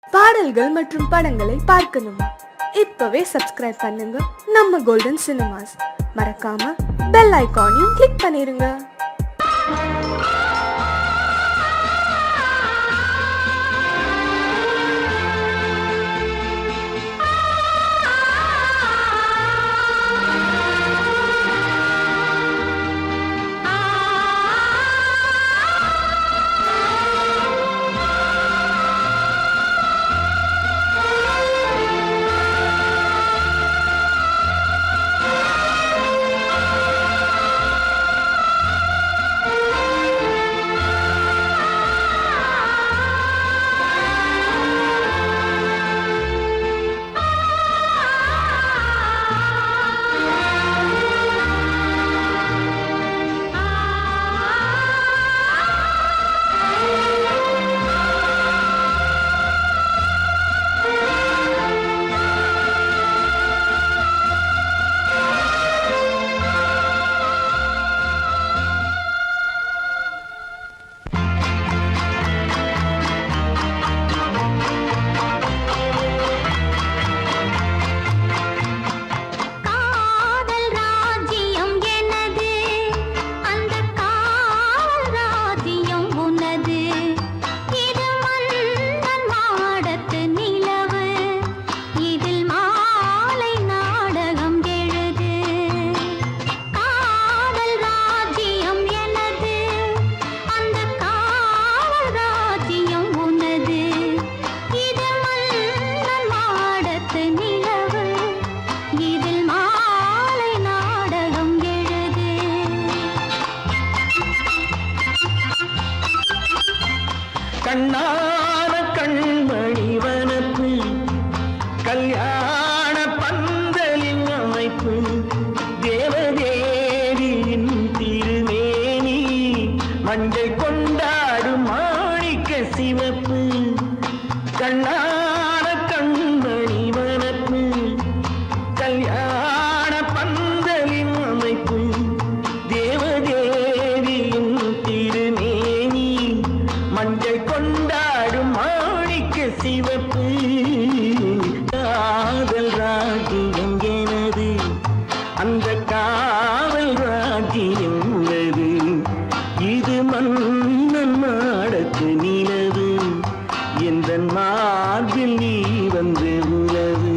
பாடல்கள் மற்றும் படங்களை பார்க்கணுமா? இப்பவே சப்ஸ்கிரைப் பண்ணுங்க நம்ம கோல்டன் சினிமாஸ். மறக்காம பெல் ஐகானையும் கிளிக் பண்ணிருங்க. கண்ணான கண்மணி வனப்பு கல்யாண பந்தலின் அமைப்பு தேவதேவியின் திருமேனி மஞ்சள் கொண்டாடும் மாணிக்க சிவப்பு. கண்ணான கண்மணி வனப்பு கல்யாண பந்தலின் அமைப்பு தேவதேவியின் திருமேனி மஞ்சள் கொண்டாடும் மாணிக்க சிவப்பு. காதல் ராஜ்யம் எனது, அந்த காவல் ராஜ்யம் உள்ளது. இது மன்னன் மாடத்து நிலவு, எந்த மார்பில் நீ வந்து உலவு.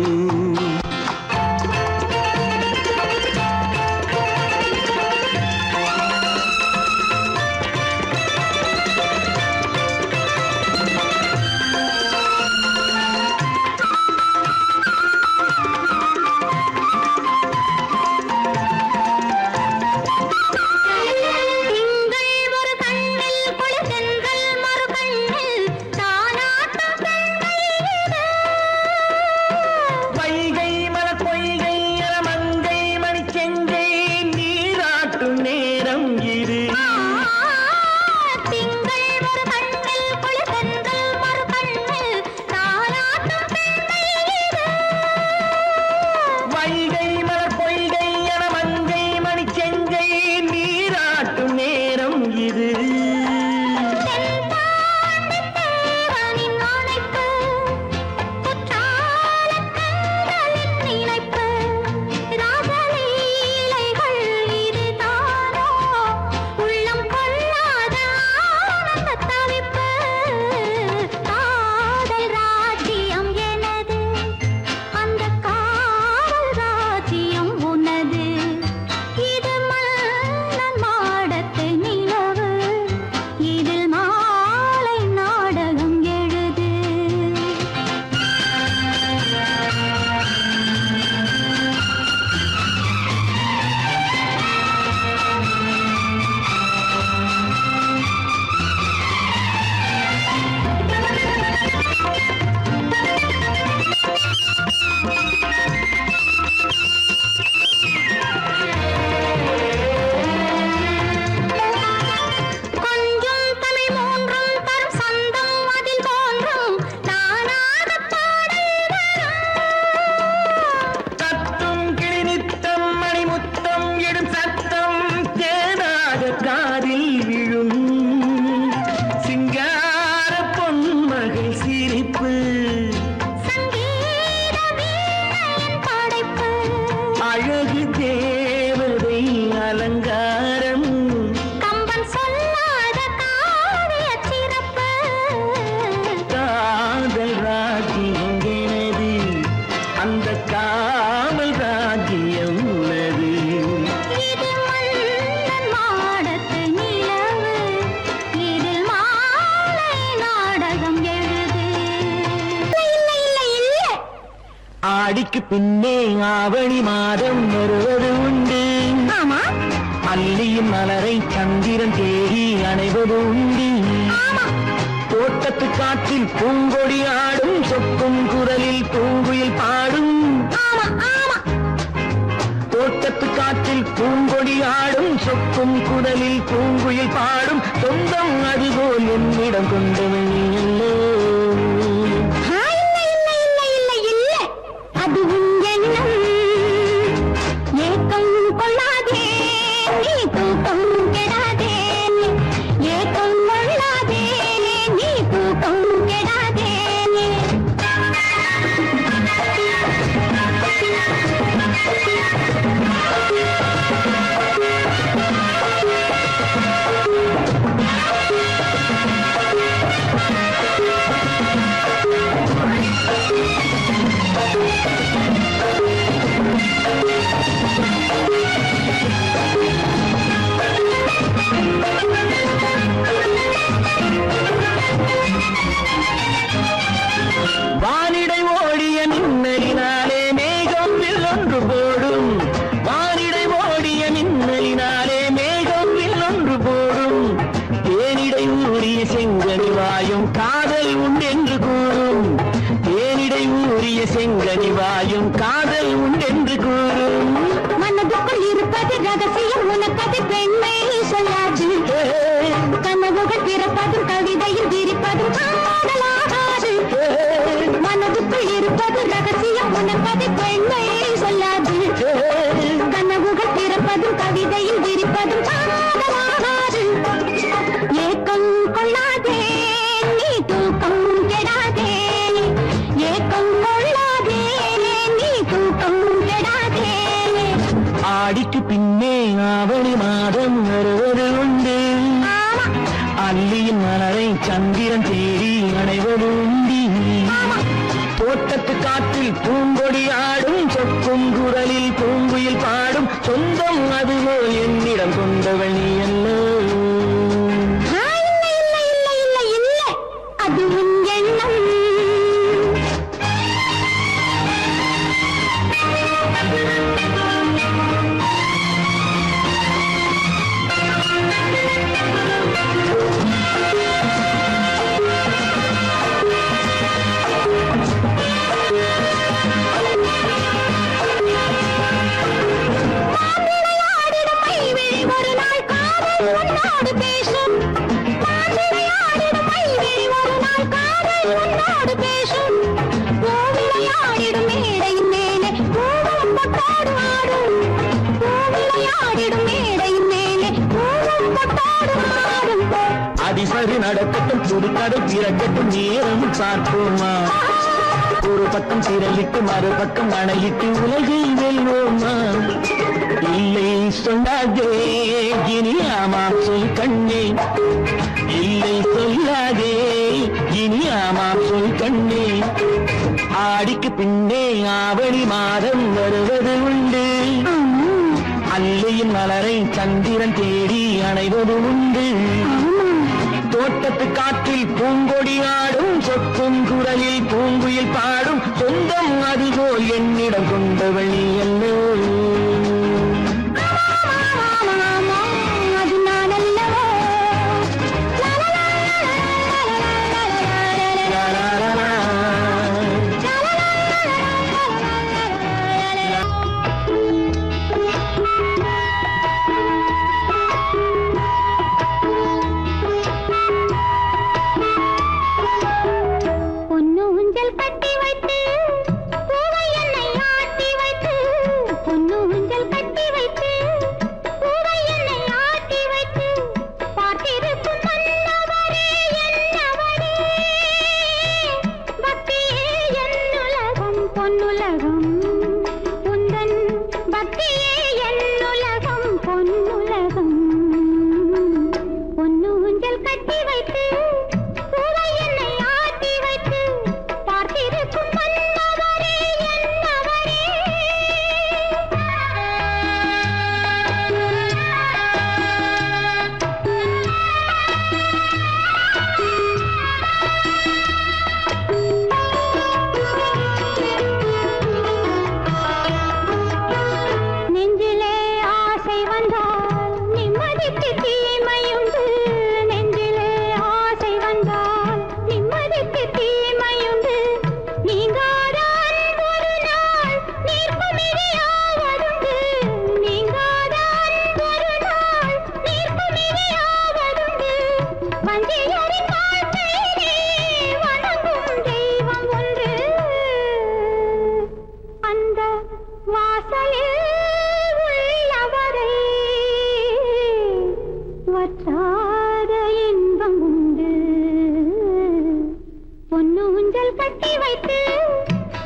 ஆடிக்கு பின்னே ஆவணி மாதம் வருவது உண்டு. ஆமா அல்லியின் மலரை சந்திரன் தேடி அணைவது உண்டு. தோட்டத்து காற்றில் பூங்கொடி ஆடும், சொக்கும் குரலில் பூங்குயில் பாடும். ஆமா ஆமா தோட்டத்து காற்றில் பூங்கொடி ஆடும், சொக்கும் குரலில் பூங்குயில் பாடும். சொந்தம் அதுபோல் என்னிடம் கொண்டவள் நீ அல்லோ. இல்ல இல்ல இல்ல இல்ல இல்ல அது உன் எண்ணம். ஏக்கம் கொள்ளாதே நீ தூக்கம் கெடாதே. ஏக்கம் கொள்ளாதே நீ தூக்கம் கெடாதே. வானிடை ஓடிய மின்னலினாலே மேகம் வில்லொன்று போடும். வானிடை ஓடிய மின்னலினாலே மேகம் வில்லொன்று போடும். தேனிடை ஊறிய செங்கனி வாயும் காதல் உண்டென்று கூறும். தேனிடை ஊறிய செங்கனி வாயும் காதல் உண்டென்று கூறும். மனதுக்குள் இருப்பது ரகசியம், உனக்கது பெண்மை சொல்லாது. கனவுகள் பிறப்பதும் கவிதையில் விரிப்பதும் காதலாகாது. மனதுக்குள் இருப்பது ரகசியம், உனக்கது பெண்மை சொல்லாது. கனவுகள் பிறப்பதும் கவிதையில் விரிப்பதும் காதலாகாது. ஏக்கம் கொள்ளாதே நீ தூக்கம் கெடாதே. ஏக்கம் கொள்ளாதே நீ தூக்கம் கெடாதே. ஆடிக்கு பின்னே ஆவணி மாதம் வருவது உண்டு. அல்லியின் மலரை சந்திரன் தேடி அணைவது உண்டு. தோட்டத்து காற்றில் பூங்கொடி ஆடும், சொக்கும் குரலில் பூங்குயில் பாடும். சொந்தம் அதுபோல் என்னிடம் கொண்டவள் நீ அல்லோ. இல்ல இல்ல இல்ல இல்ல இல்ல அது உன் எண்ணம். மாவிளையாடிடும் மைவிழி ஒரு நாள் காதல் உன்னோடு பேசும். மாவிளையாடிடும் மைவிழி ஒரு நாள் காதல் உன்னோடு பேசும். பூவிளையாடிடும் மேடையின் மேலே பூவும் பொட்டோடு ஆடும். பூவிளையாடிடும் மேடையின் மேலே பூவும் பொட்டோடு ஆடும். அதிசரி நடக்கட்டும், புதுக்கடை பிறக்கட்டும், நேரம் பார்ப்போமா. ஒரு பக்கம் சிறையிட்டு மறுபக்கம் அணையிட்டு உலகை வெல்வோமா. இல்லை சொல்லாதே இனி ஆமாம் சொல் கண்ணே. இல்லை சொல்லாதே இனி ஆமாம் சொல் கண்ணே. ஆடிக்கு பின்னே ஆவணி மாதம் வருவது உண்டு. அல்லியின் மலரை சந்திரன் தேடி அணைவது உண்டு. தோட்டத்து காற்றில் பூங்கொடி ஆடும், சொக்கும் குரலில் பூங்குயில் பாடும். சொந்தம் அதுபோல் என்னிடம் கொண்டவள் நீ அல்லோ. அது நான் அல்லவோ. பொன்னு ஊஞ்சல் கட்டி வைத்து பூவை என்னை ஆட்டி வைத்து. பொன்னு ஊஞ்சல் கட்டி வைத்து பூவை என்னை ஆட்டி வைத்து. பார்த்திருக்கும் மன்னவரே என்னவரே. பக்தியே என்னுலகம் பொன்னுலகம். உந்தன் பக்தியே என்னுலகம் பொன்னுலகம். பொன்னு ஊஞ்சல் கட்டி வைத்து பூவை என்னை ஆட்டி வைத்து. பார்த்திருக்கும் மன்னவரே என்னவரே. ஊஞ்சல் கட்டி வைத்து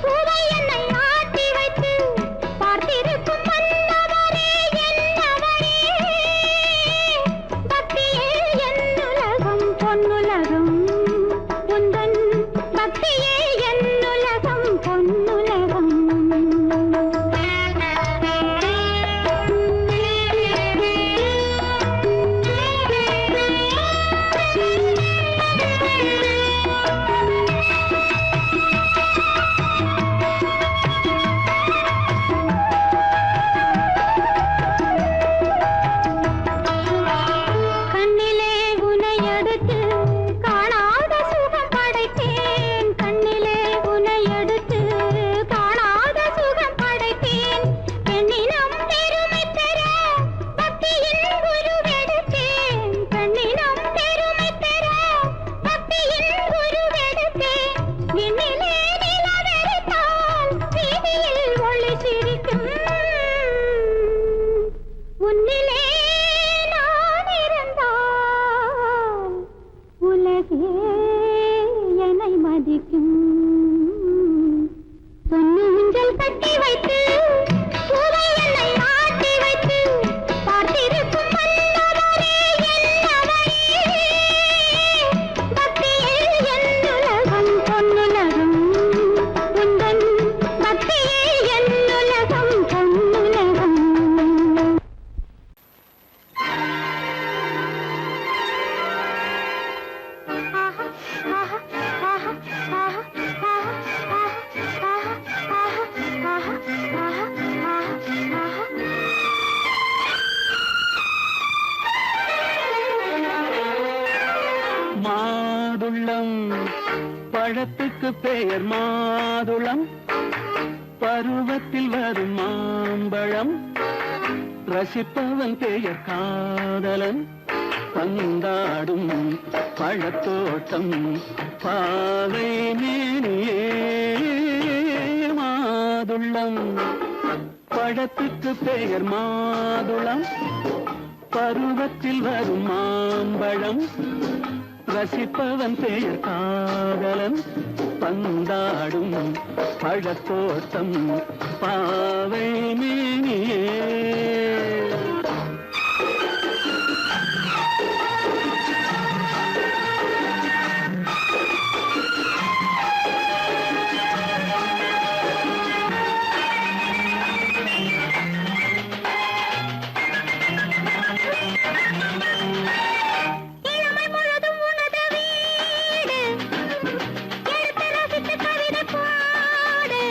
பூவை என்னை ஆட்டி வைத்து பார்த்திருக்கும் மன்னவரே என்னவரே பக்தியே என்னுலகம் பொன்னுலகம் உந்தன் பக்தியே என்னுலகம் பொன்னுலகம் கண்ணிலே உனை எடுத்து காணாத சுகம் படைத்தேன் கண்ணிலே உனை எடுத்து காணாத சுகம் படைத்தேன் பெண்ணினம் பெருமை பெற பக்தியின் குருவெடுத்தேன் பெண்ணினம் பெருமை பெற பக்தியின் குருவெடுத்தேன் விண்ணிலே நிலவெடுத்தால் வீதியில் ஒளி சிரிக்கும் உன்னிலே நான் இருந்தால் உலகே என்னை மதிக்கும் பொன்னு ஊஞ்சல் கட்டி வைத்து பூவை என்னை ஆட்டி வைத்து பார்த்திருக்கும் மன்னவரே என்னவரே பக்தியே என்னுலகம் பொன்னுலகம் உந்தன் பக்தியே என்னுலகம் பொன்னுலகம் மாதுளம் பழத்துக்கு பெயர் மாதுளம் பருவத்தில் வரும் மாம்பழம் ரசிப்பவன் பெயர் காதலன் பந்தாடும் பழத்தோட்டம் பாவை மேனியே மாதுளம் பழத்துக்கு பெயர் மாதுளம் பருவத்தில் வரும் மாம்பழம் ரசிப்பவன் பெயர் காதலன் பந்தாடும் பழத்தோட்டம் பாவை மேனியே இளமை முழுதும் உனது வீடு எடுத்து ரசித்து கவிதை பாடு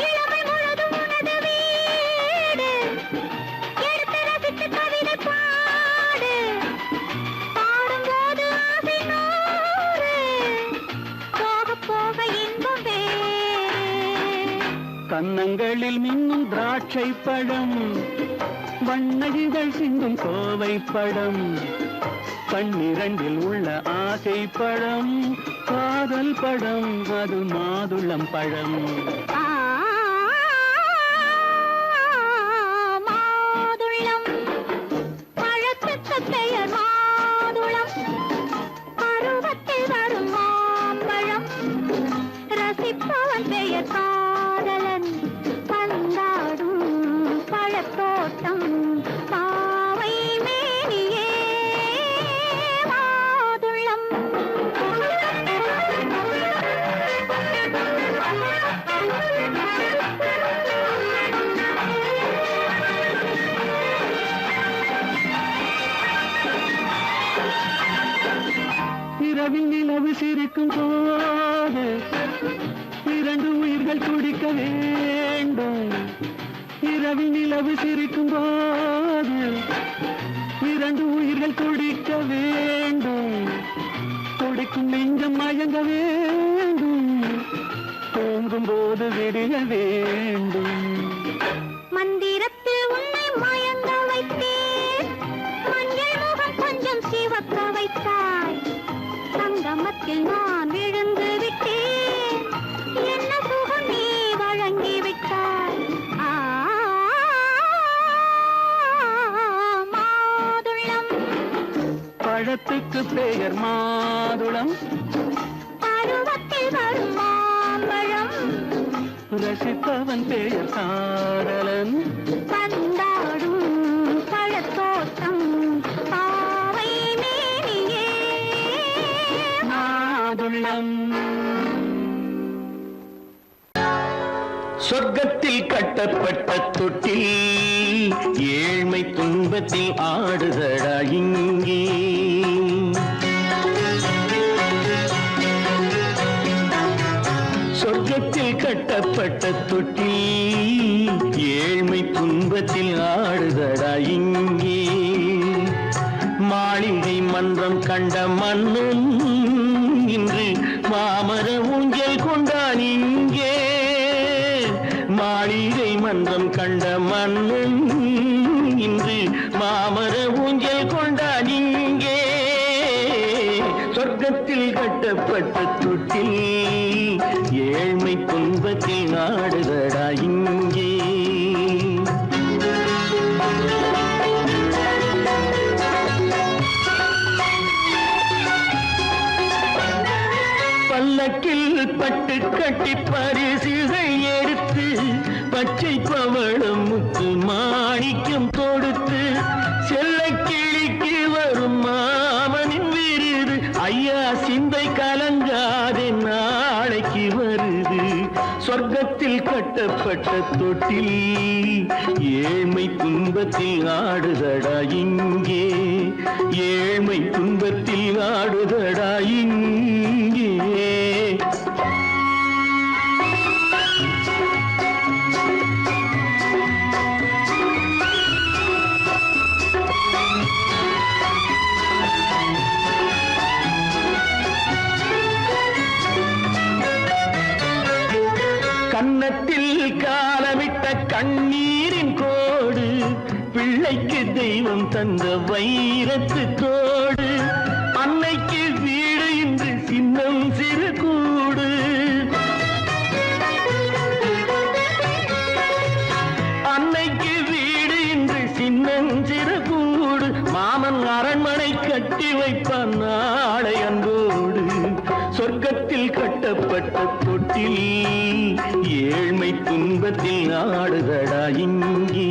இளமை முழுதும் உனது வீடு எடுத்து ரசித்து கவிதை பாடு பாடும்போது ஆசை நூறு போக போக இன்பம் வேறு கன்னங்களில் மின்னும் திராட்சை பழம் வண்ணகிகள் சிந்தும் கோவை பழம் கண்ணிரண்டில் உள்ள ஆசை பழம் காதல் பழம் அது மாதுளம் பழம் மாதுளம் பழத்துக்கு பெயர் மாதுளம் பருவத்தில் வரும் மாம்பழம் ரசிப்பவன் பெயர் காதலன் பந்தாடும் பழத்தோட்டம் பாவை மேனியே மாதுளம் இரவில் நிலவு சிரிக்கும் போது இரண்டு உயிர்கள் துடிக்க வேண்டும் இரவில் நிலவு சிரிக்கும் போது இரண்டு உயிர்கள் துடிக்க வேண்டும் துடிக்கும் நெஞ்சம் மயங்க வேண்டும் தூங்கும் போது விடிய வேண்டும் மந்திரத்தில் உன்னை மயங்க வைத்தேன் மஞ்சள் முகம் கொஞ்சம் சிவக்க வைத்தாய் சங்கமத்தில் நான் விழுந்து விட்டேன் என்ன சுகம் நீ வழங்கி விட்டாய் மாதுளம் பழத்துக்கு பெயர் மாதுளம் பருவத்தில் வரும் ரசிப்பவன் பெயர் சாரலன். பந்தாடும் பழத்தோட்டம் பாவை மேனியே மாதுளம். சொர்க்கத்தில் கட்டப்பட்ட தொட்டில் ஏழ்மை துன்பத்தில் ஆடுதடா இங்கே. சொர்க்கத்தில் கட்டப்பட்ட தொட்டில் ஏழ்மை துன்பத்தில் ஆடுதடா இங்கே. மாளிகை மன்றம் கண்ட மன்னன் இன்று மாமர ஊஞ்சல் கொண்டான் இங்கே. மாளிகை மன்றம் கண்ட மன்னன் இன்று மாமர ஊஞ்சல் கொண்டான் இங்கே. சொர்க்கத்தில் கட்டப்பட்ட தொட்டில் ஏழ்மை துன்பத்தில் நாடுதடா இங்கே. பல்லக்கில் பட்டு கட்டி பரிசுகள் எடுத்து பச்சை பவளம் முத்து மாணிக்கம் தொடுத்து செல்ல கிளிக்கு வரும் மாமனின் விருது. ஐயா சிந்தை கலங்காதே நாளைக்கு வருது. சொர்க்கத்தில் கட்டப்பட்ட தொட்டில் ஏழ்மை துன்பத்தில் ஆடுதடா இங்கே. ஏழ்மை துன்பத்தில் ஆடுதடா இங்கே. கன்னத்தில் காலமிட்ட கண்ணீரின் கோடு பிள்ளைக்கு தெய்வம் தந்த வைரத்து தோடு. அன்னைக்கு வீடு இன்று சின்னம் சிறு கூடு. அன்னைக்கு வீடு இன்று சின்னம் சிறு கூடு. மாமன் அரண்மனை கட்டி வைப்பான் நாளை அன்போடு. சொர்க்கத்தில் கட்டப்பட்ட தொட்டில் ஏழ்மை துன்பத்தில் ஆடுதடா இங்கே.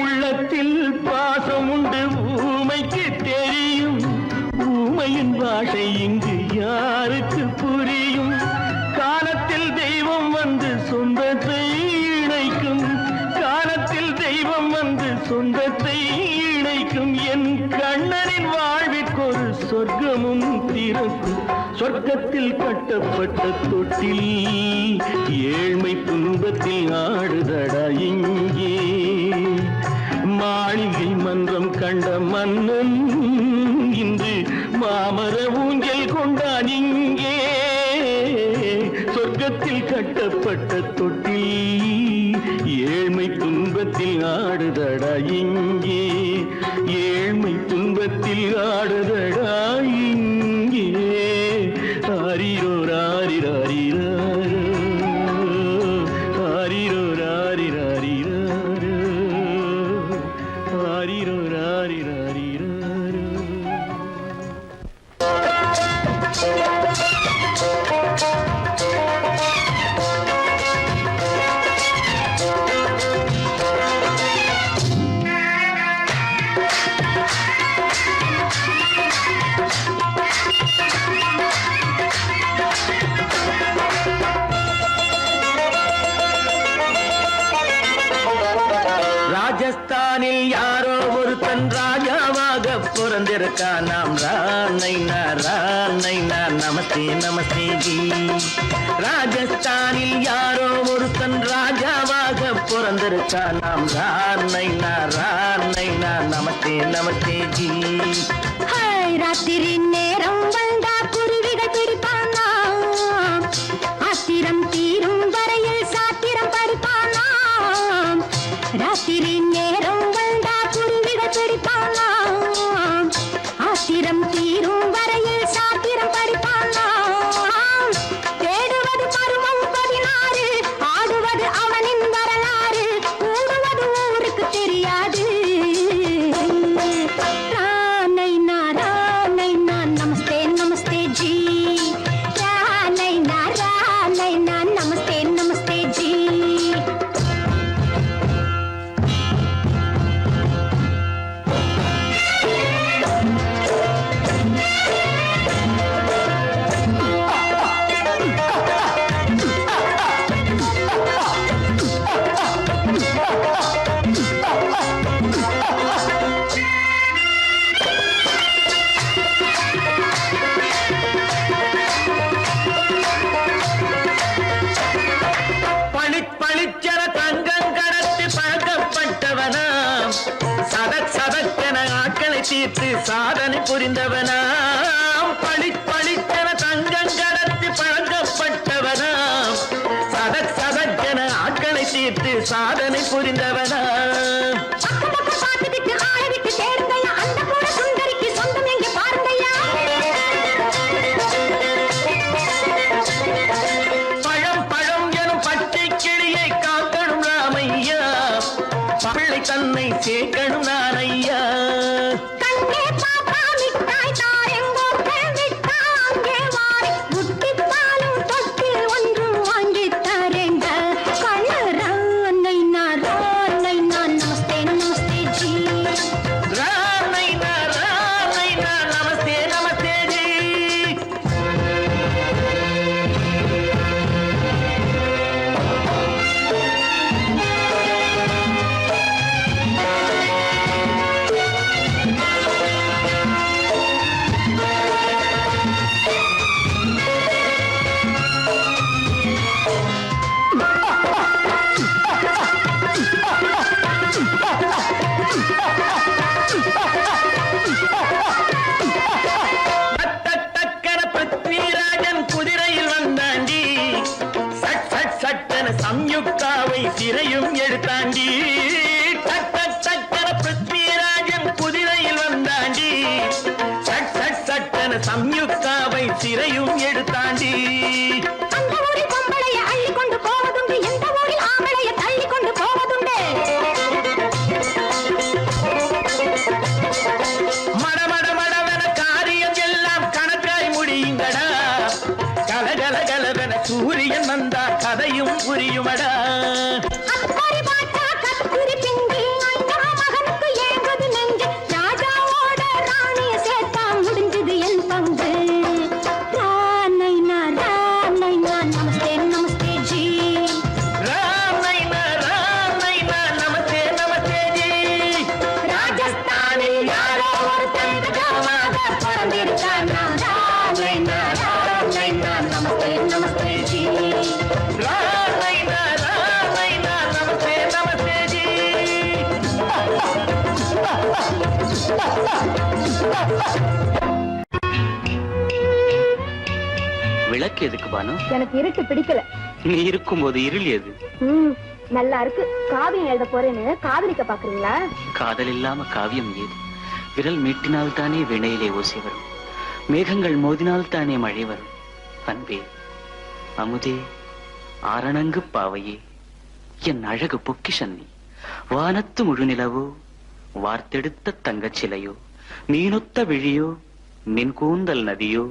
உள்ளத்தில் பாசம் உண்டு ஊமைக்கு தெரியும். ஊமையின் பாஷை இங்கு யாருக்கு புரியும்? காலத்தில் தெய்வம் வந்து சொந்தத்தை இணைக்கும். காலத்தில் தெய்வம் வந்து சொந்தத்தை இணைக்கும். என் கண்ணனின் வாழ்விற்கொரு சொர்க்கமும் திறக்கும். சொர்க்கத்தில் கட்டப்பட்ட தொட்டில் ஏழ்மை துன்பத்தில் ஆடுதடா இங்கே. மாளிகை மன்றம் கண்ட மன்னன் இன்று மாமர ஊஞ்சல் கொண்டான் இங்கே. சொர்க்கத்தில் கட்டப்பட்ட தொட்டில் ஏழ்மை துன்பத்தில் ஆடுதடா இங்கே. ஏழ்மை துன்பத்தில் ஆடுதடா இங்கே. ஆரிரோ ராரிராரிரோ ஆரிரோ ராரிராரிரோ ஆரிரோ ராரிராரிரோ. ராஜஸ்தானில் யாரோ ஒருத்தன் ராஜாவாக பிறந்திருக்கான். நாம் ராணைனா ராணைனா நமஸ்தே நமஸ்தே ஜி. ராஜஸ்தானில் யாரோ ஒருத்தன் ராஜாவாக பிறந்திருக்கான். நாம் ராணைனா ராணைனா நமஸ்தே நமஸ்தே ஜி. ராத்திரி நேரம் வந்தா குருவிகள் பிடிப்பானா. ஆத்திரம் தீரும் வரையில் சாத்திரம் படிப்பானா. ராத்திரி நேரம் வந்தா குருவிகள் பிடிப்பானா. ஆத்திரம் தீரும் வரையில் சாத்திரம் படிப்பானா. தேடுவது பருவம் 16, ஆடுவது அவனின் வரலாறு. கூடுவது ஊருக்கு தெரியாது. தீர்த்து சாதனை புரிந்தவனாம் பளிச்சென தங்கம் கடத்தி பழக்கப்பட்டவனாம் சதக்கென ஆட்களை தீர்த்து சாதனை புரிந்தவனாம் பழம் எனும் பச்சை கிளியை காக்கணும் ராமையா பிள்ளை தன்னை சேர்க்கணும் நான் ஐயா சம்யுக்தாவை சிறையும் எடுத்தாண்டி டக்கன பிருத்விராஜன் குதிரையில் வந்தாண்டி சட்டன சம்யுக்தாவை சிறையும் எடுத்தாண்டி மடமடவென காரியம் எல்லாம் கணக்காய் முடியுங்கடா கலகலகலவென சூரியன் வந்தா கதையும் புரியுமடா விளக்கு எதுக்கு பானு? எனக்கு இருட்டு பிடிக்கல. நீ இருக்கும்போது இருள் எது? நல்லா இருக்கு. காவியம் எழுத போறேன்னு காதலிக்க பாக்குறீங்களா? காதல் இல்லாம காவியம் ஏது? விரல் மீட்டினால் தானே வினையிலே ஓசை வரும், மேகங்கள் மோதினால் தானே மழை வரும். அன்பே அமுதே ஆரணங்கு பாவையே என் அழகு பொக்கிஷன்னி, வானத்து முழுநிலவோ வார்த்தெடுத்த தங்கச் சிலையோ, மீனொத்த விழியோ மின் கூந்தல் நதியோ,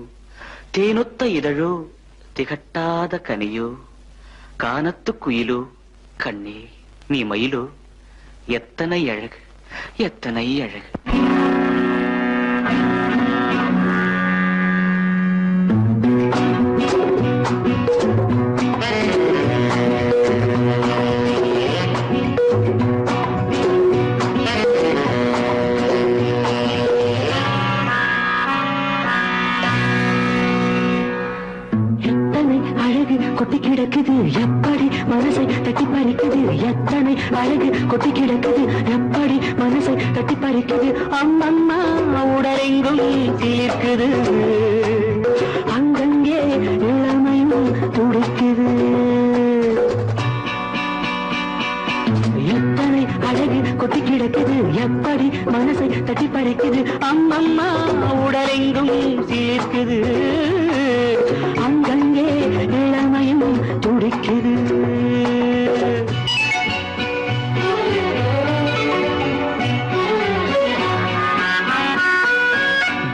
தேனொத்த இதழோ திகட்டாத கனியோ, கானத்து குயிலோ கண்ணே நீ மயிலோ, எத்தனை அழகு எத்தனை அழகு. கொட்டி கிடக்குது எப்படி மனசை தட்டி பறிக்குது, எத்தனை அழகு கொட்டி கிடக்குது எப்படி மனசை தட்டி பறிக்குது. அம்மம்மா உடலெங்கும் சிலிர்க்குது, அங்கங்கே இளமையும் துடிக்குது. எத்தனை அழகு கொட்டி கிடக்குது எப்படி மனசை தட்டி பறிக்குது. அம்மம்மா உடலெங்கும் சிலிர்க்குது, அங்கங்கே இளமையும் துடிக்குது.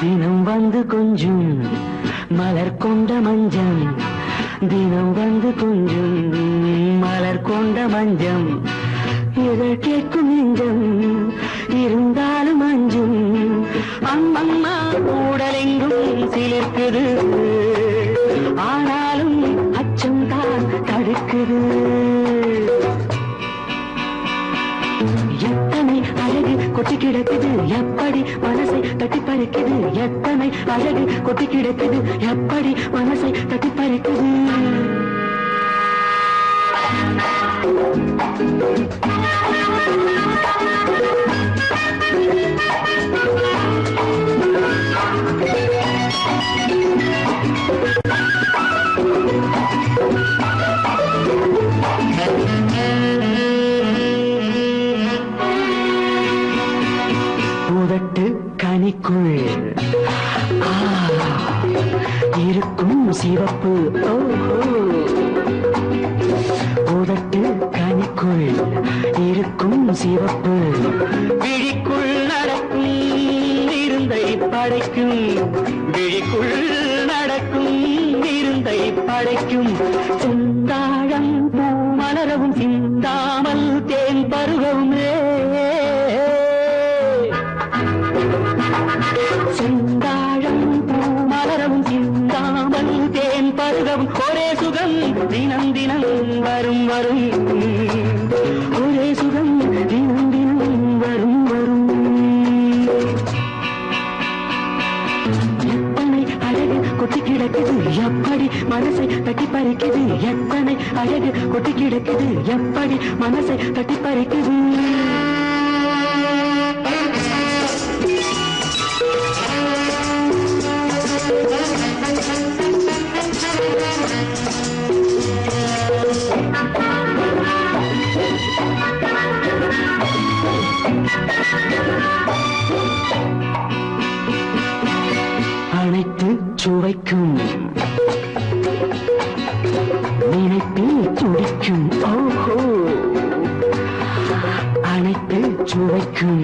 தினம் வந்து கொஞ்சம் மலர் கொண்ட மஞ்சம், தினம் வந்து கொஞ்சம் மலர் கொண்ட மஞ்சம், இதை கேட்கும் நெஞ்சம் இருந்தாலும் அஞ்சும். அம்மம்மா உடலெங்கும் சிலிர்க்குது, ஆனாலும் அச்சம் தான் தடுக்குது. எத்தனை அழகு கொட்டி கிடக்குது எப்படி மனசை தட்டி பறிக்குது, எத்தனை அழகு கொட்டி கிடக்குது எப்படி மனசை தட்டி பறிக்குது. உதட்டு கனிக்குள் இருக்கும் சிவப்பு உதட்டு கனிக்குள் இருக்கும் சிவப்பு விழிக்குள் நடக்கும் இருந்தை படைக்கும் விழிக்குள் நடக்கும் இருந்தை படைக்கும் செந்தாழம் பூ மலரவும் சிந்தாமல் தேன் பருகவுமே செந்தாழம் பூ மலரவும் சிந்தாமல் தேன் பருகவும் ஒரே சுகம் தினம் தினம் வரும் வரும் ஒரே சுகம் தினம் தினம் வரும் வரும் எத்தனை அழகு கொட்டி கிடக்குது எப்படி மனசை தட்டி பறிக்குது எத்தனை அழகு கொட்டி கிடக்குது எப்படி மனசை தட்டி பறிக்குது அனைத்து சுவைக்கும் நினைப்பில் துடிக்கும் ஓஹோ அனைத்து சுவைக்கும்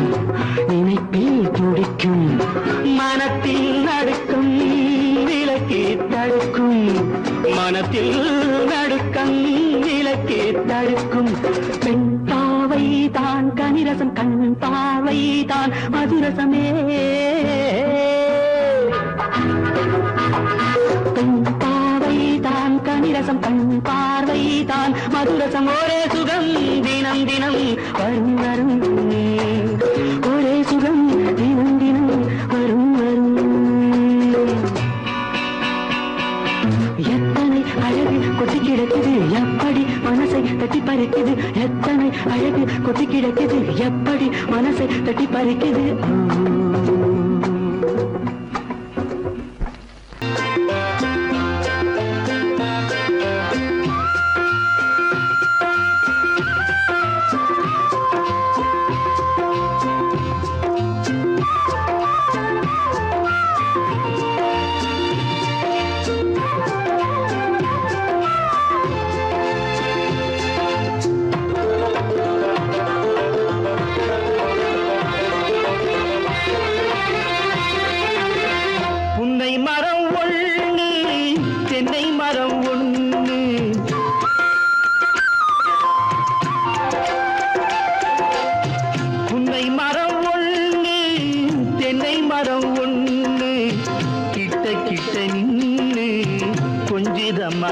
நினைப்பில் துடிக்கும் மனத்தில் நடுக்கும் விலக்கி தடுக்கும் மனத்தில் நடுக்கம் விலக்கி தடுக்கும் பெண் பாவை தான் கனிரசம் கண் பாவை தான் மதுரசமே பெண் பாவை தான் கனிரசம் கண் பார்வை தான் மதுரசம் ஒரே சுகம் தினம் தினம் வரும் வரும் ஒரே சுகம் தினம் தினம் வரும் வரும் எத்தனை அழகு கொட்டி கிடக்குது எப்படி மனசை தட்டி பறிக்குது எத்தனை அழகு கொட்டி கிடக்குது எப்படி மனசை தட்டி பறிக்குது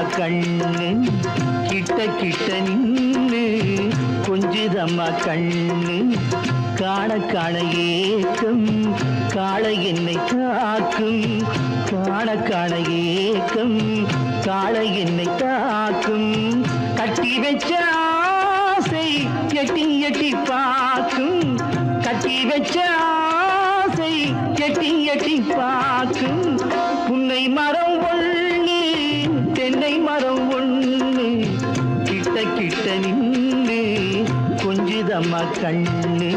கண்ணு கிட்ட கிட்ட நின்னு கொஞ்சிதம்மா கண்ணு காண காண ஏக்கம் காளை என்னை காக்கும் காண காண ஏக்கம் காளை என்னை காக்கும் கட்டி வச்ச ஆசை எட்டி எட்டி பார்க்கும் கட்டி வச்ச ஆசை எட்டி எட்டி பார்க்கும் புன்னை மரம் ஒண்ணு தென்னை மரம் ஒண்ணு கிட்ட கிட்ட நின்னு கொஞ்சிதம்மா கண்ணு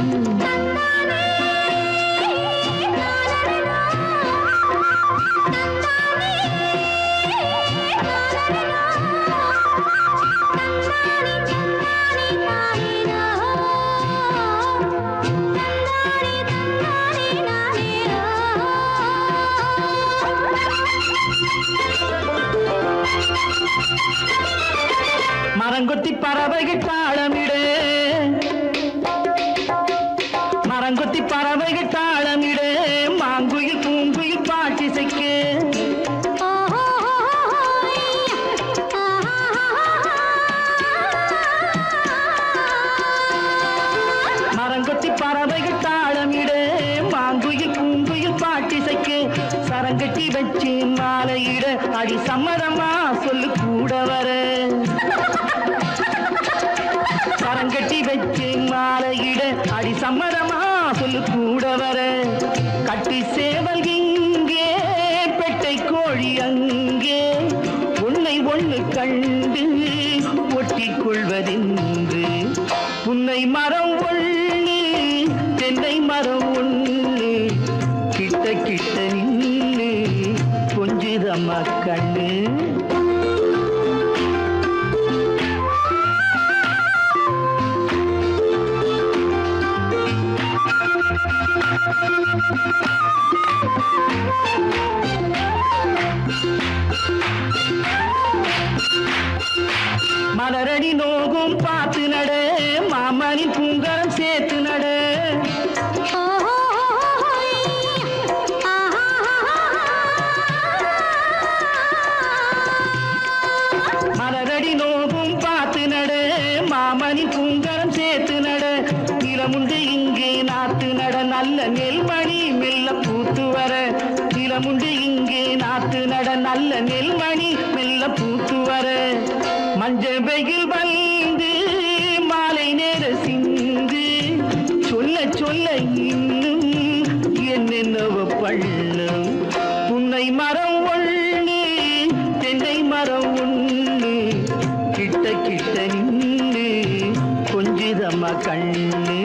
மரங்கொத்தி பறவைகள் தாளமிடு மரங்கொத்தி பறவைகள் தாளமிடு மாங்குயில் பூங்குயில் பாட்டிசைக்கு மரங்கொத்தி பறவைகள் தாளமிடு மாங்குயில் பூங்குயில் பாட்டிசைக்கு சரங்கட்டி வச்சு மாலையிட அடி சம்மதமா சொல்லு கூட வர சரங்கட்டி வச்சு மாலையிட அடி சம்மதமா சொல்லு கூட வர கட்டி சேவல் இங்கே பெட்டை கோழி அங்கே உன்னை ஒண்ணு கண்டு ஒட்டிக் கொள்வதென்று புன்னை மரம் ஒண்ணு தென்னை மரம் ஒண்ணு கண்ணு. மலரடி நோகும் பார்த்து நட, மாமனின் பூங்கரம் சேர்த்து நட. மலரடி நோகும் பார்த்து நட, மாமனின் பூங்கரம் சேர்த்து நட. நிலமுண்டு இங்கே நாத்து நட, நல்ல நெல்மணி மெல்ல பூத்து வர. நிலமுண்டு இங்கே நாத்து நட, நல்ல நெல்மணி மெல்ல பூத்து வர. மஞ்ச வெயில் வந்து மாலை நேர சிந்து, சொல்ல சொல்ல இன்னும் என்னென்னவ பண்ணும். புன்னை மரம் ஒண்ணு, தென்னை மரம் ஒண்ணு, கிட்ட கிட்ட நின்று கொஞ்சிதம்மா கண்ணு.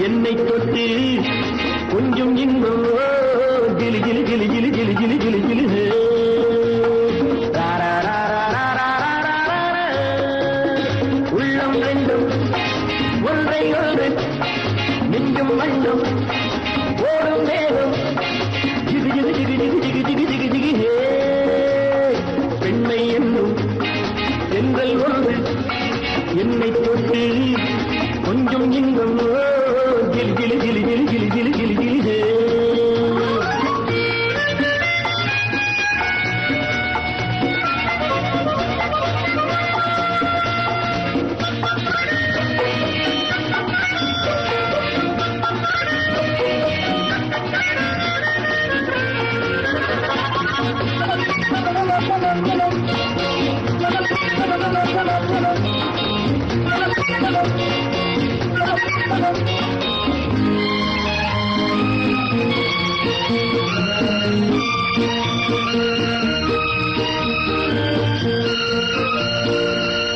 என்னை தொட்டு கொஞ்சம் இன்பம் ஜிலி ஜிலி ஜிலி ஜிலி ஜிலி ஜிலி ஜிலி ஜிலி. உள்ளம் ரெண்டும் ஒன்றை ஒன்று நெஞ்சும் மண்ணும் ஓடும் வேகம் ஜிகு ஜிகு ஜிகு ஜிகு ஜிகு ஜிகு ஜிகு ஜிகு. பெண்மை என்னும் தென்றல் ஒன்று என்னை தொட்டு கொஞ்சம் இன்பம் ஜிலி ஜிலி ஜிலி ஜிலி ஜிலி ஜிலி ஜிலி ஜிலி.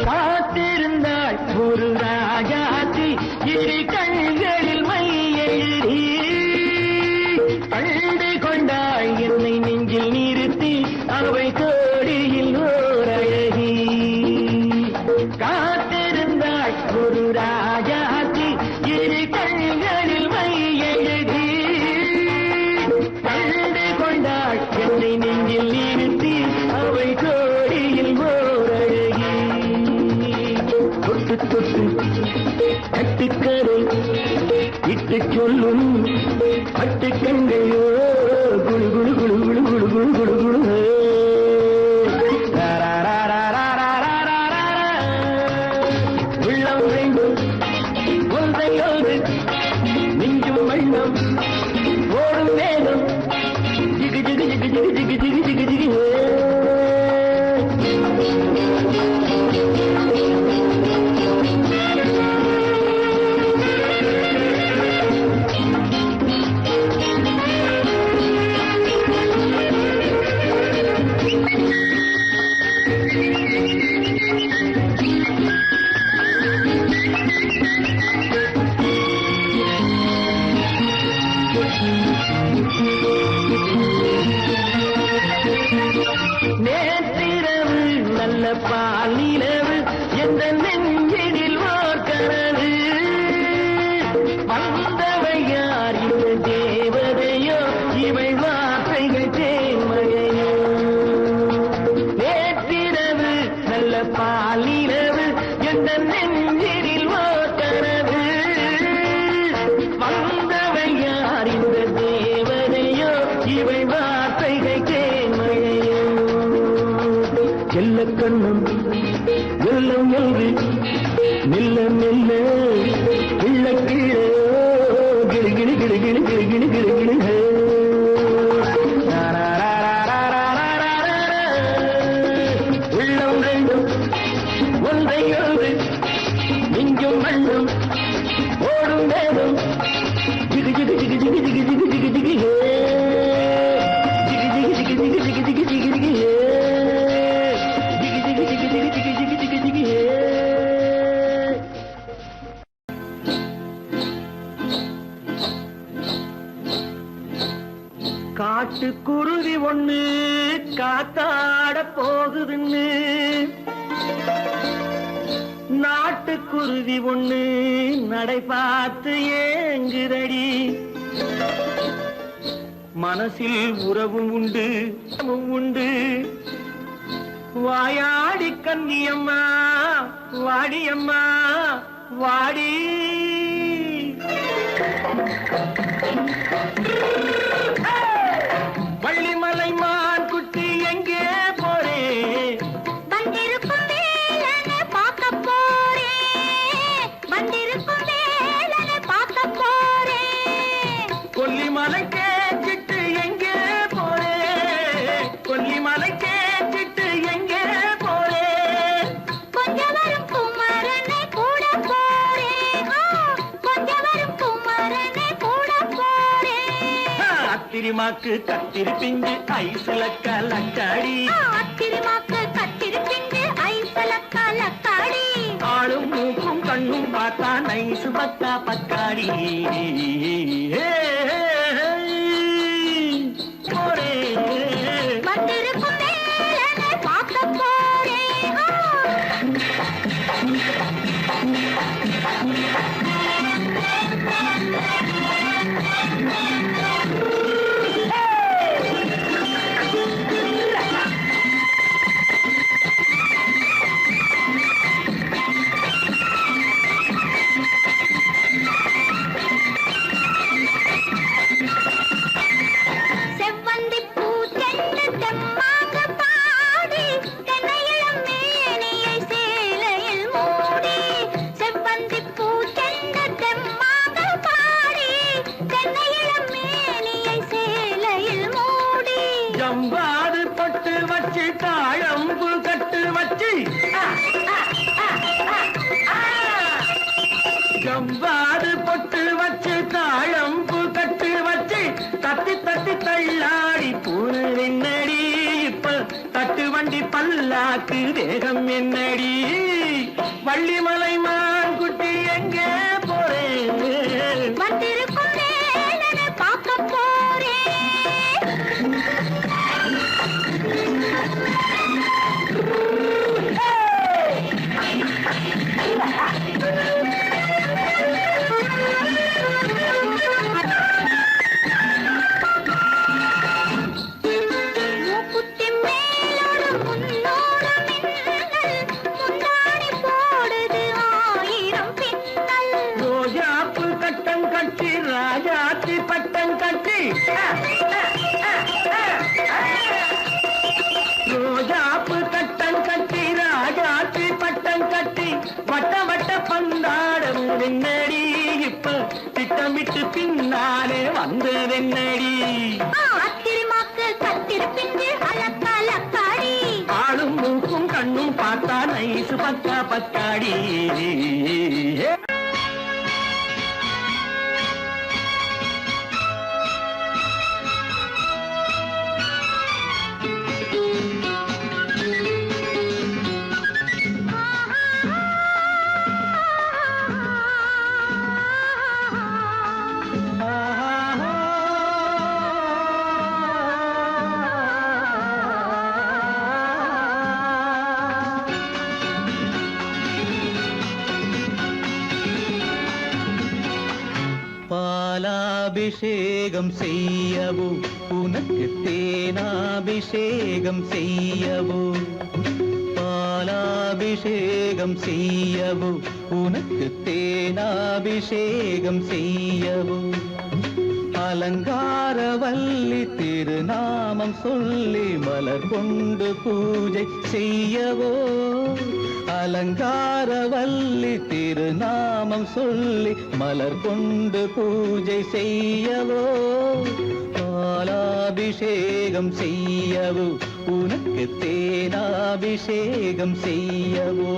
காத்திருந்தாள் ஒரு ராஜாத்தி இரு கண்களில் மை எழுதி, கண்டு கொண்டாள் என்னை நெஞ்சில் நிறுத்தி அவை கோடியில் ஓர் அழகி. காத்திருந்தாள் ஒரு ராஜாத்தி இரு கண்களில் மை எழுதி, கண்டு கொண்டாள் என்னை நெஞ்சில் நிறுத்தி அவை கோடியில் ஓர் அழகி. தொட்டு தொட்டு கட்டுக்கரை இட்டு சொல்லும் பட்டு கண்கையோ குழு குழு குழு குழு குழு குழு குழு குழு. உள்ளம் வேண்டும் ஒன்றை ஒன்று நெஞ்சும் வண்ணம் ஓடும் வேகம் ஜிகு ஜிகு ஜிகு ஜிகு ஜிகு ஜிகு ஜிகு ஜிகு. பால் நிலவு எந்த நெஞ்சினில் ஓர் கனவு வந்தவை யார் இந்த தேவதையோ இவை வார்த்தைகள் தேன்மழையோ நேற்றிரவு நல்ல பால் நிலவு எந்த நெஞ்சினில் ஓர் கனவு வந்தவை யார் இந்த தேவதையோ இவை வார்த்தைகள் தேன்மழையோ செல்ல கண்ணம் எல்லம் என்று மெல்ல மெல்ல கிள்ள கீழே கிளி கிளி கிளி கிளி கிளி கிளி கிளி கிளி உள்ளம் ரெண்டும் ஒன்றை ஒன்று நெஞ்சும் மண்ணும் ஓடும் வேகம் ஜிகு ஜிகு ஜிகு ஜிகு ஜிகு ஜிகு ஜிகு ஜிகு ஜிகு ஜிகு ஜிகு ஜிகு ஜிகு ஜிகு ஜிகு ஜிகு காட்டுக்குருவி ஒண்ணு காத்தாட போகுதுன்னு நாட்டுக்குருவி ஒண்ணு நடை பார்த்து ஏங்குதடி மனசில் உறவும் உண்டு உண்டு வாயாடி கன்னியம்மா வாடியம்மா வாடி வள்ளிமலை மான் குட்டி எங்கே போறே வந்திருக்கும் வேலனை பார்க்க போறேன் வந்திருக்கும் வேலனை பார்க்க போறேன் கொல்லிமலை கேச்சிட்டு எங்கே போறே கொல்லிமலை கேச்சிட்டு எங்கே போறே கொஞ்சம் வரும் குமரனை கூட போறேன் கொஞ்சம் வரும் குமரனை கூட போறேன் அத்திரிமாக்கு கத்திரி பிஞ்சு ஐசுல கலக்காடி அத்திரிமாக்கு கத்திரி பிஞ்சு ஐசல கலக்காடி ஆளும் மூக்கும் கண்ணும் பார்த்தா நைசு பக்கா பக்காடி போறே வந்திருக்கும் வேலனை பார்க்க போறேன் செவ்வந்தி பூ தென்ன தெம்மாக பாடி தென்னையிளம் மேனியை சேலையில் மூடி செவ்வந்தி பூ தென்ன தெம்மாக பாடி தென்னையிளம் மேனியை சேலையில் மூடி ஜம்பாது பட்டு வச்சு தாழம்பு கட்டு வச்சு ஜம்பாது பொட்டு வச்சு தாழம்பு கட்டு வச்சு தட்டி தட்டி தள்ளாடி பூரு என்னடி இப்ப தட்டு வண்டி பல்லாக்கு வேகம் என்னடி வள்ளிமலை மான் குட்டி எங்கே போறேன் வந்திருக்கும் வேலனை பார்க்க போறேன் மூக்குத்தி மேலோடு முன்னோடு மின்னல் முந்தாணி போடுது ஆயிரம் பின்னல் ரோஜாப்பு கட்டம் கட்டி ராஜாத்தி பட்டம் கட்டி ரோஜாப்பு கட்டம் கட்டி ராஜாத்தி பட்டம் கட்டி வட்ட வட்ட பந்தாடம் என்னடி இப்ப திட்டமிட்டு பின்னாலே வந்து என்னடி அத்திரிமாக்கு கத்திரி பிஞ்சு அலக்காடி ஆளும் மூக்கும் கண்ணும் பார்த்தா நைசு பக்கா பக்காடி அபிஷேகம் செய்யவோ உனக்கு தேனாபிஷேகம் செய்யவோ பாலாபிஷேகம் செய்யவோ உனக்கு தேனாபிஷேகம் செய்யவோ அலங்காரவல்லி திருநாமம் சொல்லி மலர் கொண்டு பூஜை செய்யவோ அலங்காரவல்லி திருநாமம் சொல்லி மலர் கொண்டு பூஜை செய்யவோ பாலாபிஷேகம் செய்யவோ உனக்கு தேனாபிஷேகம் செய்யவோ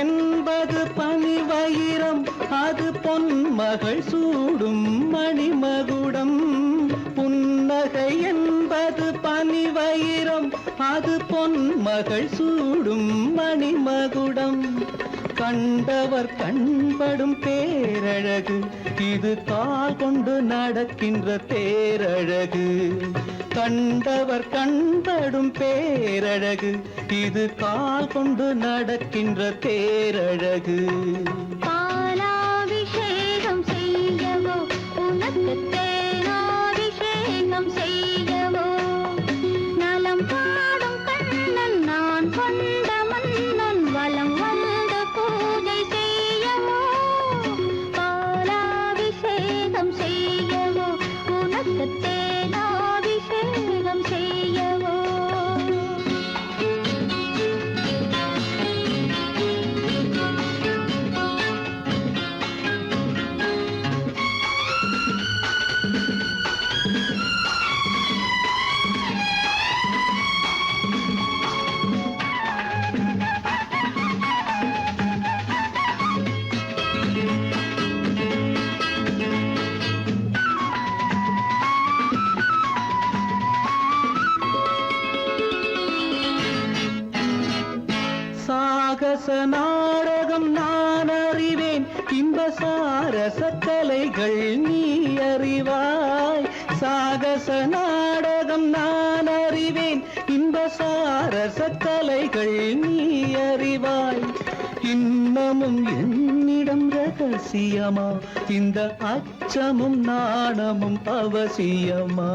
என்பது பனிவயிரம் அது பொன்மகள் சூடும் மணிமகுடம் புன்னகை என்பது பனிவயிரம் அது பொன்மகள் சூடும் மணிமகுடம் கண்டவர் கண்படும் பேரழகு இது கால் கொண்டு நடக்கின்ற தேரழகு கண்டவர் கண்படும் பேரழகு இது கால் கொண்டு நடக்கின்ற தேரழகு பாலாபிஷேகம் செய்யவோ உனக்கு தேனாபிஷேகம் செய்யவோ நலம் பாடும் கண்ணன் நான் கொண்ட மன்னன் வலம் வந்து பூஜை செய்யவோ பாலாபிஷேகம் செய்யவோ உனக்கு தேனாபிஷேகம் செய்யவோ சாகச நாடகம் நான் அறிவேன் இன்ப சாரச கலைகள் நீ அறிவாய் சாகச நாடகம் நான் அறிவேன் இன்ப சாரச கலைகள் நீ அறிவாய் இன்னமும் என்னிடம் ரகசியமா இந்த அச்சமும் நாணமும் அவசியமா